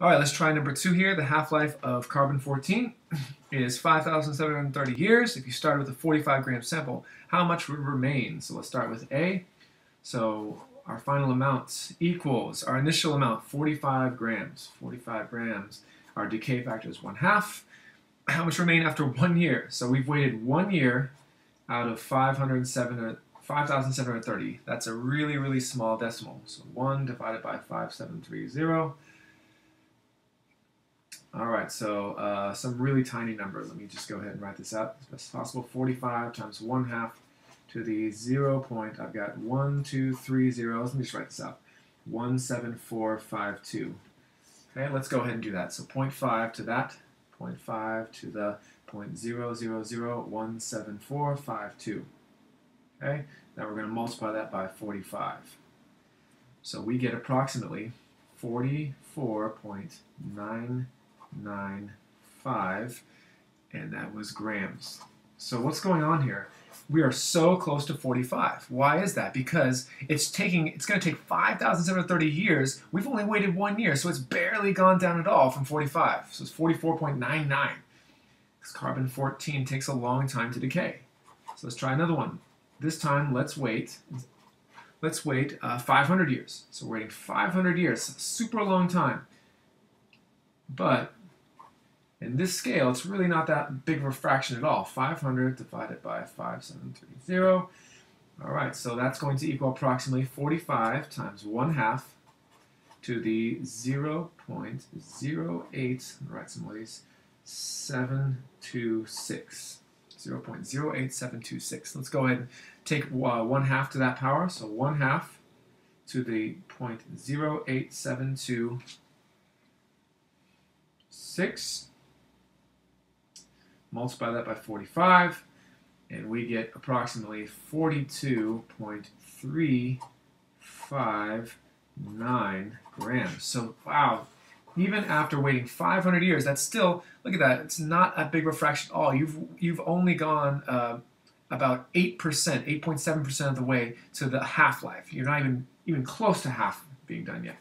All right, let's try number 2 here. The half-life of carbon-14 is 5,730 years. If you start with a 45-gram sample, how much would remain? So let's start with A. So our final amount equals our initial amount, 45 grams. 45 grams. Our decay factor is 1/2. How much remain after 1 year? So we've waited 1 year out of 5,730. That's a really, really small decimal. So 1 divided by 5,730. All right, so some really tiny number. Let me just go ahead and write this out as best as possible. 45 times 1/2 to the 0 point. I've got 1, 2, 3 zeros. Let me just write this out. 17452. Okay, let's go ahead and do that. So 0.5 to that, 0.5 to the 0.000017452. Okay, now we're going to multiply that by 45. So we get approximately 44.995, and that was grams. So what's going on here? We are so close to 45. Why is that? Because it's going to take 5,730 years. We've only waited 1 year, so it's barely gone down at all from 45. So it's 44.99. Because carbon-14 takes a long time to decay. So let's try another one. This time, let's wait 500 years. So we're waiting 500 years, super long time. But in this scale, it's really not that big of a fraction at all. 500 divided by 5,730. All right, so that's going to equal approximately 45 times 1/2 to the 0.08, write some of these, 726. 0.08726. Let's go ahead and take 1/2 to that power. So 1/2 to the 0.08726. Multiply that by 45, and we get approximately 42.359 grams. So, wow. Even after waiting 500 years, that's still, look at that, it's not a big refraction at all. You've only gone about 8%, 8.7% of the way to the half-life. You're not even close to half being done yet.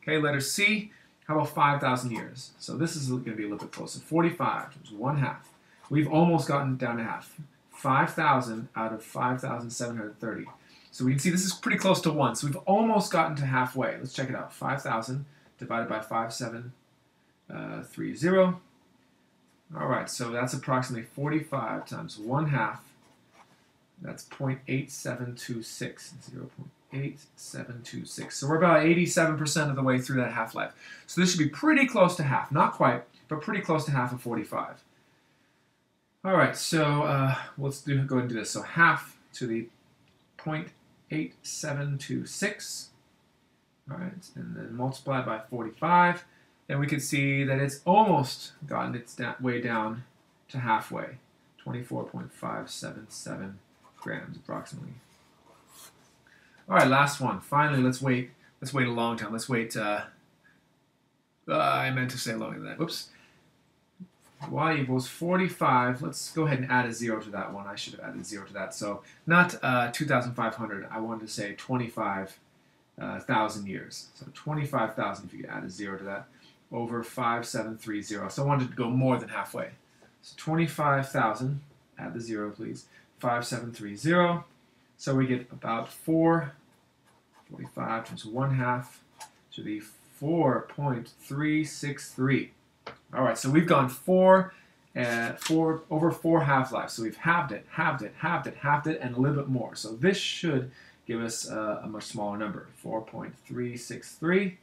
Okay, letter C, how about 5,000 years? So this is going to be a little bit closer. 45 times 1/2. We've almost gotten down to half. 5,000 out of 5,730. So we can see this is pretty close to 1. So we've almost gotten to halfway. Let's check it out. 5,000 divided by 5,730. All right, so that's approximately 45 times 1/2. That's 0.8726. 0.8726. So we're about 87% of the way through that half-life. So this should be pretty close to half. Not quite, but pretty close to half of 45. All right, so let's go ahead and do this. So 1/2 to the 0.8726. All right, and then multiply by 45, and we can see that it's almost gotten its way down to halfway, 24.577 grams approximately. All right, last one. Finally, let's wait a long time. Let's wait. I meant to say longer than that. Whoops. Y equals 45. Let's go ahead and add a 0 to that one. I should have added a 0 to that. So not 2,500. I wanted to say 25,000 years. So 25,000, if you could add a 0 to that, over 5,730. So I wanted to go more than halfway. So 25,000, add the 0, please, 5,730. So we get about 45 times 1/2 to the 4.363. All right, so we've gone over 4 half-lives. So we've halved it, halved it, halved it, halved it, and a little bit more. So this should give us a much smaller number, 4.363.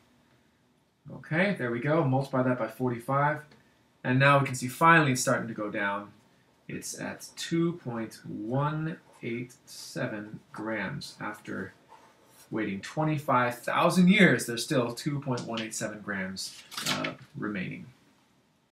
Okay, there we go. Multiply that by 45. And now we can see finally it's starting to go down. It's at 2.187 grams. After waiting 25,000 years, there's still 2.187 grams remaining.